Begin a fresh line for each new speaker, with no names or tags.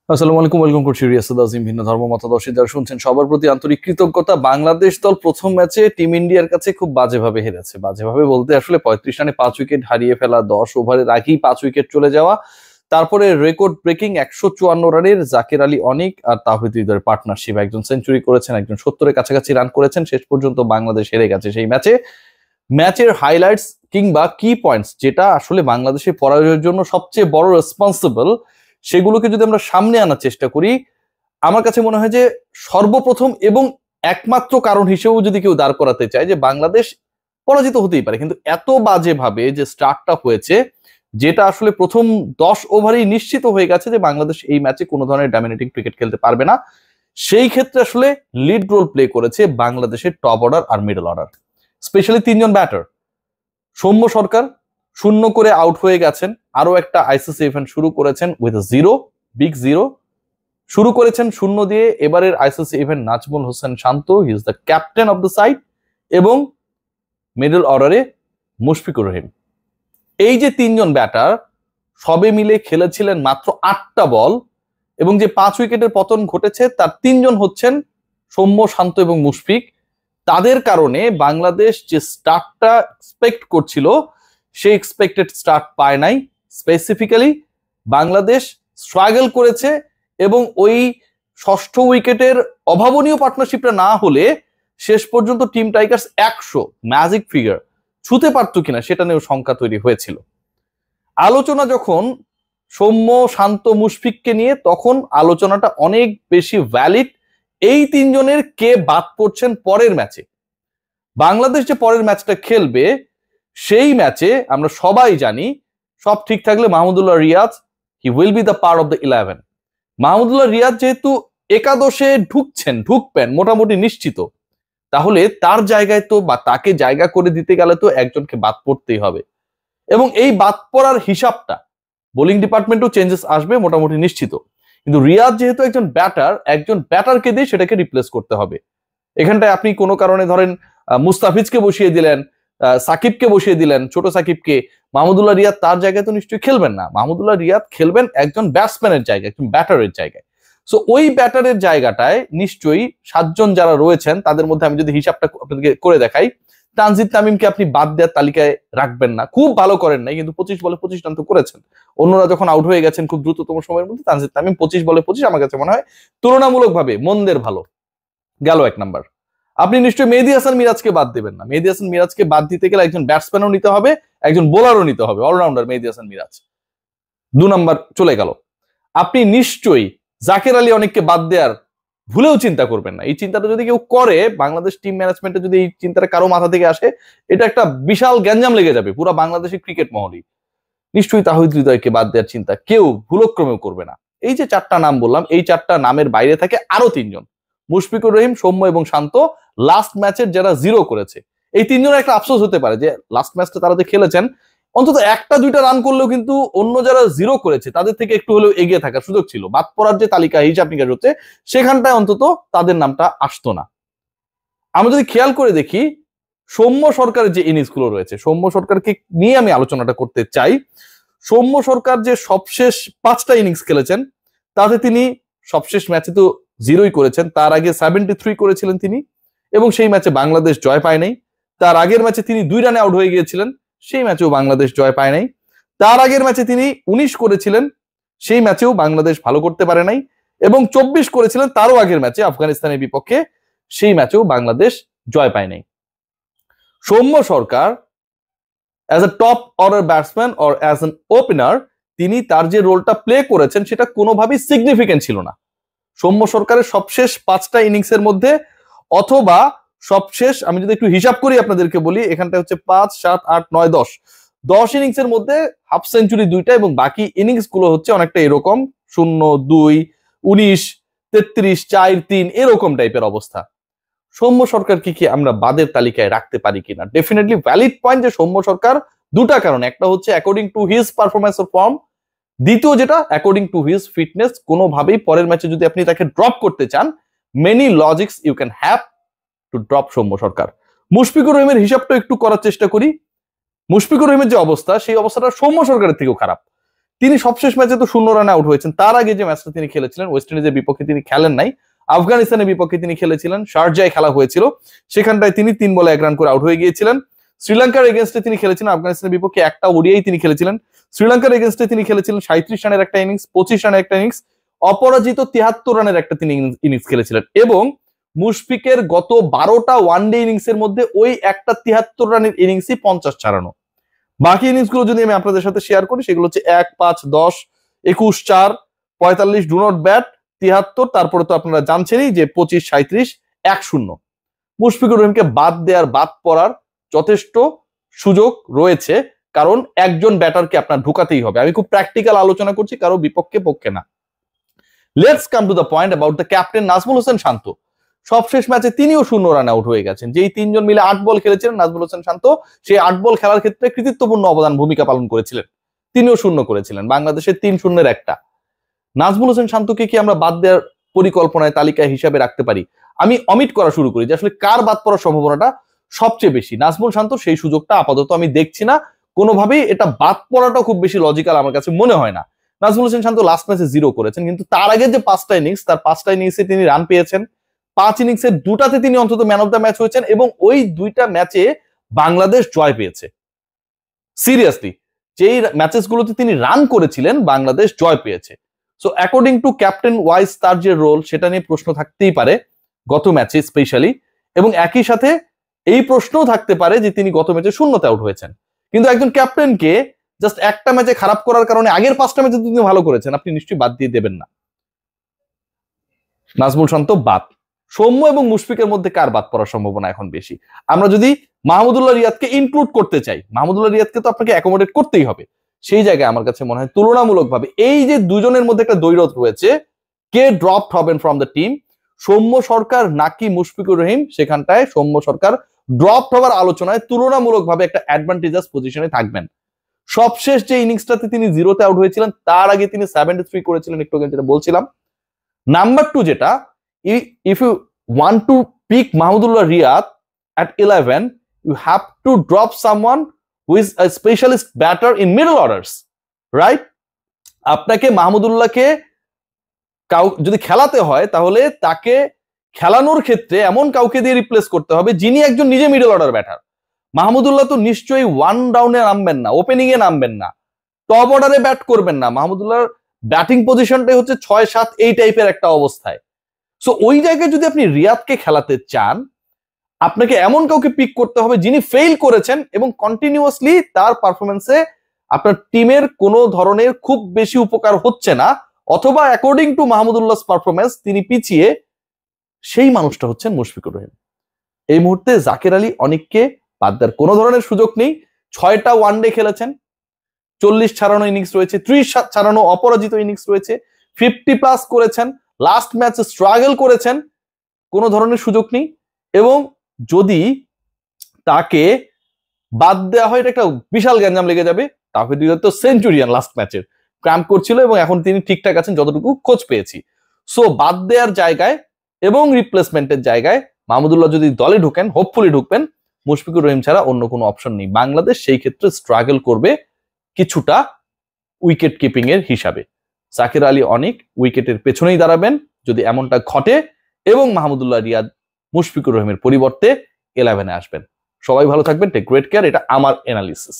আসসালামু আলাইকুম, ওয়েলকাম করছি রিয়াসাদ আজিম। ভিন্ন ধর্ম মতাদর্শী যারা শুনছেন সবার প্রতি আন্তরিক কৃতজ্ঞতা। বাংলাদেশ দল প্রথম ম্যাচে টিম ইন্ডিয়ার কাছে খুব বাজেভাবে হেরেছে। বাজেভাবে বলতে আসলে 35 রানে 5 উইকেট হারিয়ে ফেলা, 10 ওভারের আগেই 5 উইকেট চলে যাওয়া, তারপরে রেকর্ড ব্রেকিং 154 রানের জাকির আলী অনিক আর তাওহিদ হৃদয়ের পার্টনারশিপ, একজন সেঞ্চুরি করেছেন, একজন 70-এর কাছাকাছি রান করেছেন। শেষ পর্যন্ত বাংলাদেশ হেরে গেছে সেই ম্যাচে। ম্যাচের হাইলাইটস কিংবা কি পয়েন্টস যেটা আসলে বাংলাদেশের পরাজয়ের জন্য সবচেয়ে বড় রেসপন্সিবল, সেগুলোকে যদি আমরা সামনে আনার চেষ্টা করি, আমার কাছে মনে হয় যে সর্বপ্রথম এবং একমাত্র কারণ হিসেবেও যদি কেউ দাঁড় করাতে চায় যে বাংলাদেশ পরাজিত হতেই পারে, কিন্তু এত বাজেভাবে যে স্টার্টটা হয়েছে, যেটা আসলে প্রথম 10 ওভারেই নিশ্চিত হয়ে গেছে যে বাংলাদেশ এই ম্যাচে কোনো ধরনের ডমিনেটিং ক্রিকেট খেলতে পারবে না। সেই ক্ষেত্রে আসলে লিড রোল প্লে করেছে বাংলাদেশের টপ অর্ডার আর মিডল অর্ডার, স্পেশালি তিনজন ব্যাটার। সৌম্য সরকার শূন্য করে আউট হয়ে গেছেন, আরো একটা আইসিসি ইভেন্ট শুরু করেছেন উইথ জিরো, বিগ জিরো শুরু করেছেন শূন্য দিয়ে। এবারের ICC event Najmul Hossain Shanto, he is the captain of the side. এবং মিডল অর্ডারে মুশফিকুর রহিম। এই যে তিনজন ব্যাটার সবে মিলে খেলেছিলেন মাত্র 8টা বল, এবং যে 5 উইকেটের পতন ঘটেছে তার তিনজন হচ্ছেন সৌম্য, শান্ত এবং মুশফিক। তাদের কারণে বাংলাদেশ যে স্টার্টটা এক্সপেক্ট করছিল সেই এক্সপেক্টেড স্টার্ট পায় নাই। স্পেসিফিক্যালি বাংলাদেশ স্ট্রাগল করেছে, এবং ওই ষষ্ঠ উইকেটের অভাবনীয় পার্টনারশিপটা না হলে শেষ পর্যন্ত টিম টাইগার্স 100 ম্যাজিক ফিগার ছুতে পারতো কিনা সেটা নিয়েও শঙ্কা তৈরি হয়েছিল। আলোচনা যখন সৌম্য, শান্ত, মুশফিককে নিয়ে, তখন আলোচনাটা অনেক বেশি ভ্যালিড এই তিনজনের কে বাদ পড়ছেন পরের ম্যাচে। বাংলাদেশ যে পরের ম্যাচটা খেলবে সেই ম্যাচে আমরা সবাই জানি সব ঠিক থাকলে Mahmudullah Riyad, he will be the part of the 11। Mahmudullah Riyad যেহেতু একাদশে ঢুকবেন মোটামুটি নিশ্চিত, তাহলে তার জায়গায় তো বা তাকে জায়গা করে দিতে গেলে তো একজনকে বাদ পড়তেই হবে। এবং এই বাদ পড়ার হিসাবটা বোলিং ডিপার্টমেন্টও চেঞ্জেস আসবে মোটামুটি নিশ্চিত। কিন্তু রিয়াজ যেহেতু একজন ব্যাটারকে দিয়ে সেটাকে রিপ্লেস করতে হবে। এখানটায় আপনি কোনো কারণে ধরেন মুস্তাফিজকে বসিয়ে দিলেন, সাকিবকে বসিয়ে দিলেন, ছোট সাকিবকে, মাহমুদুল্লাহ রিয়াদ তার জায়গায় তো নিশ্চয়ই খেলবেন না। মাহমুদুল্লাহ রিয়াদ খেলবেন একজন ব্যাটসম্যানের জায়গায়, একজন ব্যাটারের জায়গায়। সো ওই ব্যাটারের জায়গাটায় নিশ্চয়ই 7 জন যারা রয়েছেন তাদের মধ্যে আমি যদি হিসাবটা আপনাদেরকে করে দেখাই, তানজিদ তামিমকে আপনি বাদ দেওয়ার তালিকায় রাখবেন না। খুব ভালো করেন নাই, কিন্তু 25 বলে 25 রান তো করেছেন। অন্যরা যখন আউট হয়ে গেছেন খুব দ্রুততম সময়ের মধ্যে, তানজিদ তামিম 25 বলে 25 আমার কাছে মনে হয় তুলনামূলকভাবে মন্দের ভালো গেল 1 নাম্বার। আপনি নিশ্চয়ই মেহেদী হাসান মিরাজকে বাদ দেবেন না। মেহেদী হাসান মিরাজকে বাদ দিতে গেলে একজন ব্যাটসম্যানও নিতে হবে, একজন বোলারও নিতে হবে, অলরাউন্ডার মেহেদী হাসান মিরাজ 2 নাম্বার চলে গেল। আপনি নিশ্চয়ই জাকির আলী অনেককে বাদ দেওয়ার ভুলেও চিন্তা করবেন না। এই চিন্তাটা যদি কেউ করে, বাংলাদেশ টিম ম্যানেজমেন্টে যদি এই চিন্তাটা কারো মাথা থেকে আসে, এটা একটা বিশাল গ্যাঞ্জাম লেগে যাবে পুরো বাংলাদেশের ক্রিকেট মহলই। নিশ্চয়ই তাহিদ হৃদয়কে বাদ দেওয়ার চিন্তা কেউ ভুলক্রমেও করবে না। এই যে 4টা নাম বললাম, এই 4টা নামের বাইরে থাকে আরো 3 জন, মুশফিকুর রহিম, সৌম্য এবং শান্ত। লাস্ট ম্যাচের যারা জিরো করেছে, এই 3 জনের একটা আফসোস হতে পারে যে লাস্ট ম্যাচটা তারা যে খেলেছেন অন্তত 1টা 2টা রান করলেও কিন্তু অন্য যারা জিরো করেছে তাদের থেকে একটু হলেও এগিয়ে থাকার সুযোগ ছিল। বাদ পড়ার যে তালিকা হিসাব নিকাশ হচ্ছে সেখানটায় অন্তত তাদের নামটা আসতো না। আমরা যদি খেয়াল করে দেখি সৌম্য সরকারের যে ইনিংস গুলো রয়েছে, সৌম্য সরকারকে নিয়ে আমি আলোচনাটা করতে চাই। সৌম্য সরকার যে সবশেষ 5টা ইনিংস খেলেছেন, তাতে তিনি সবশেষ ম্যাচে তো জিরোই করেছেন, তার আগে 73 করেছিলেন তিনি, এবং সেই ম্যাচে বাংলাদেশ জয় পায় নাই। তার আগের ম্যাচে তিনি 2 রানে আউট হয়ে গিয়েছিলেন, সেই ম্যাচেও বাংলাদেশ জয় পায় নাই। তার আগের ম্যাচে তিনি 19 করেছিলেন, সেই ম্যাচেও বাংলাদেশ ভালো করতে পারে নাই। এবং 24 করেছিলেন তারও আগের ম্যাচে আফগানিস্তানের বিপক্ষে, সেই ম্যাচেও বাংলাদেশ জয় পায় নাই। Soumya Sarkar as a top order batsman or as an opener, তিনি তার যে রোলটা প্লে করেছেন সেটা কোনোভাবেই সিগনিফিকেন্ট ছিল না। সৌম্য সরকারের সবশেষ 5টা ইনিংসের মধ্যে, অথবা সবশেষ আমি যদি একটু হিসাব করি আপনাদেরকে বলি, এখানটা হচ্ছে 5, 7, 8, 9, 10 ইনিংসের মধ্যে হাফ সেঞ্চুরি 2টা, এবং বাকি ইনিংস গুলো হচ্ছে অনেকটা এরকম 0, 2, 19, 33, 4, 3 এরকম টাইপের অবস্থা। সৌম্য সরকারকে কি আমরা বাদের তালিকায় রাখতে পারি কিনা? ডেফিনেটলি ভ্যালিড পয়েন্ট যে সৌম্য সরকার, 2টা কারণ। একটা হচ্ছে according to his performance of form, দ্বিতীয় যেটা অ্যাকর্ডিং টু হিজ ফিটনেস। কোনোভাবেই পরের ম্যাচে যদি আপনি তাকে ড্রপ করতে চান, many logics you can have to drop Soumya Sarkar. Mushfiqur রহিমের হিসাবটা একটু করার চেষ্টা করি। মুশফিকুর রহিমের যে অবস্থা, সেই অবস্থাটা সৌম্য সরকারের থেকেও খারাপ। তিনি সবশেষ ম্যাচে তো 0 রানে আউট হয়েছেন। তার আগে যে ম্যাচটা তিনি খেলেছিলেন ওয়েস্ট ইন্ডিজের বিপক্ষে তিনি খেলেন নাই, আফগানিস্তানের বিপক্ষে তিনি খেলেছিলেন, শারজায় খেলা হয়েছিল, সেখানটায় তিনি 3 বলে 1 রান করে আউট হয়ে গিয়েছিলেন। শ্রীলঙ্কার এগেনস্টে তিনি খেলেছিলেন, আফগানিস্তানের বিপক্ষে একটা ওডিআই তিনি খেলেছিলেন। শ্রীলঙ্কার এগেনস্টে তিনি খেলেছিলেন 37 রানের একটা ইনিংস, 25 রানের একটা ইনিংস, অপরাজিত 73 রানের একটা তিনি ইনিংস খেলেছিলেন। এবং মুশফিকের গত 12টা ওয়ানডে ইনিংসের মধ্যে ওই একটা 73 রানের ইনিংসই 50 ছাড়ানো। বাকি ইনিংস গুলো যদি আমি আপনাদের সাথে শেয়ার করি সেগুলো হচ্ছে 1, 5, 10, 21, 4, 45, ডু নট ব্যাট, 73, তারপরে তো আপনারা জানছেনই যে 25, 37, 1-0। মুশফিকুর রহিমকে বাদ দেওয়ার, বাদ পড়ার যথেষ্ট সুযোগ রয়েছে, কারণ একজন ব্যাটারকে আপনার ঢুকাতেই হবে। আমি খুব প্র্যাকটিক্যাল আলোচনা করছি, কারো বিপক্ষে পক্ষে না। Let's come to the point about the captain Najmul Hossain Shanto. সবশেষ ম্যাচে তিনিও 0 রান আউট হয়ে গেছেন। যেই 3 জন মিলে 8 বল খেলেছিলেন, নাজমুল হোসেন শান্ত সেই 8 বল খেলার ক্ষেত্রে কৃতিত্বপূর্ণ অবদান ভূমিকা পালন করেছিলেন, তিনিও 0 করেছিলেন। বাংলাদেশের 3-0-এর একটা। নাজমুল হোসেন শান্তকে কি আমরা বাদ দেওয়ার পরিকল্পনায়, তালিকায় হিসাবে রাখতে পারি? আমি অমিট করা শুরু করি যে আসলে কার বাদ পড়ার সম্ভাবনাটা সবচেয়ে বেশি। নাজমুল শান্ত সেই সুযোগটা আপাতত আমি দেখছি না, কোনোভাবেই এটা বাদ পড়াটা খুব বেশি লজিক্যাল আমার কাছে মনে হয় না। নাজমুল হোসেন শান্ত লাস্ট ম্যাচে 0 করেছেন, কিন্তু তার আগে যে 5টা ইনিংস, তার 5টা ইনিংসে তিনি রান পেয়েছেন। 5 ইনিংসের 2টাতে তিনি অন্তত ম্যান অফ দ্য ম্যাচ হয়েছেন, এবং ওই 2টা ম্যাচে বাংলাদেশ জয় পেয়েছে। সিরিয়াসলি, যেই ম্যাচেস গুলোতে তিনি রান করেছিলেন বাংলাদেশ জয় পেয়েছে। So according to captain wise তার যে রোল সেটা নিয়ে প্রশ্ন থাকতেই পারে গত ম্যাচে স্পেশালি, এবং একই সাথে এই প্রশ্নও থাকতে পারে যে তিনি গত ম্যাচে 0তে আউট হয়েছেন। কিন্তু একজন ক্যাপ্টেনকে জাস্ট একটা ম্যাচে খারাপ করার কারণে আগের 5টা ম্যাচে তিনি ভালো করেছেন আপনি নিশ্চয়ই বাদ দিয়ে দেবেন না। নাজমুল শান্ত বাদ। সৌম্য এবং মুশফিকের মধ্যে কার বাদ পড়ার সম্ভাবনা এখন বেশি? আমরা যদি মাহমুদুল্লাহ রিয়াদকে ইনক্লুড করতে চাই, মাহমুদুল্লাহ রিয়াদকে তো আপনাকে অ্যাকোমোডেট করতেই হবে। সেই জায়গায় আমার কাছে মনে হয় তুলনামূলকভাবে এই যে দুজনের মধ্যে একটা দ্বৈরথ রয়েছে, কে ড্রপ হবেন ফ্রম দ্য টিম, সৌম্য সরকার নাকি মুশফিকুর রহিম, সেখানটায় সৌম্য সরকার ড্রপ হওয়ার আলোচনায় তুলনামূলকভাবে একটা অ্যাডভান্টেজাস পজিশনে থাকবেন। সবশেষ যে ইনিংসটাতে তিনি 0তে আউট হয়েছিলেন, তার আগে তিনি 73 করেছিলেন, একটু আগে যেটা বলছিলাম। নাম্বার 2 যেটা, if you want to pick Mahmudullah Riyad at 11, you have to drop someone who is a specialist batter in middle orders, right? আপনাকে মাহমুদুল্লাহকে যদি খেলাতে হয় তাহলে তাকে খেলানোর ক্ষেত্রে এমন কাউকে দিয়ে রিপ্লেস করতে হবে যিনি একজন নিজে মিডল অর্ডার ব্যাটার। মাহমুদুল্লাহ তো নিশ্চয়ই 1 ডাউনে নামবেন না, ওপেনিং এ নামবেন না, টপ অর্ডারে ব্যাট করবেন না। মাহমুদুল্লাহর ব্যাটিং পজিশনটাই হচ্ছে 6-7 এই টাইপের একটা অবস্থায়। সো ওই জায়গায় যদি আপনি রিয়াদকে খেলাতে চান, আপনাকে এমন কাউকে পিক করতে হবে যিনি ফেইল করেছেন এবং কন্টিনিউয়াসলি তার পারফরমেন্সে আপনার টিমের কোনো ধরনের খুব বেশি উপকার হচ্ছে না, অথবা অ্যাকর্ডিং টু মাহমুদুল্লাহস পারফরমেন্স তিনি পিছিয়ে, সেই মানুষটা হচ্ছেন মুশফিকুর রহিম। এই মুহূর্তে জাকের আলী অনেককে বাদ দেওয়ার কোনো ধরনের সুযোগ নেই। 6টা ওয়ানডে খেলেছেন, 40 ছাড়ানো ইনিংস রয়েছে, 30 ছাড়ানো অপরাজিত ইনিংস রয়েছে, 50+ করেছেন, লাস্ট ম্যাচে স্ট্রাগল করেছেন, কোনো ধরনের সুযোগ নেই। এবং যদি তাকে বাদ দেওয়া হয় এটা একটা বিশাল গ্যাঞ্জাম লেগে যাবে। তাহিদ হৃদয় তো সেঞ্চুরিয়ান লাস্ট ম্যাচের, ক্র্যাম্প করছিল এবং এখন তিনি ঠিকঠাক আছেন যতটুকু খোঁজ পেয়েছি। সো বাদ দেওয়ার জায়গায় এবং রিপ্লেসমেন্টের জায়গায় মাহমুদুল্লাহ যদি দলে ঢুকেন, হোপফুলি ঢুকবেন, মুশফিকুর রহিম ছাড়া অন্য কোনো অপশন নেই। বাংলাদেশ সেই ক্ষেত্রে স্ট্রাগল করবে কিছুটা উইকেট কিপিং এর হিসাবে। জাকের আলী অনেক উইকেটের পেছনেই দাঁড়াবেন যদি এমনটা ঘটে, এবং মাহমুদুল্লাহ রিয়াদ মুশফিকুর রহিমের পরিবর্তে 11-এ আসবেন। সবাই ভালো থাকবেন, টেক গ্রেট কেয়ার। এটা আমার অ্যানালিসিস।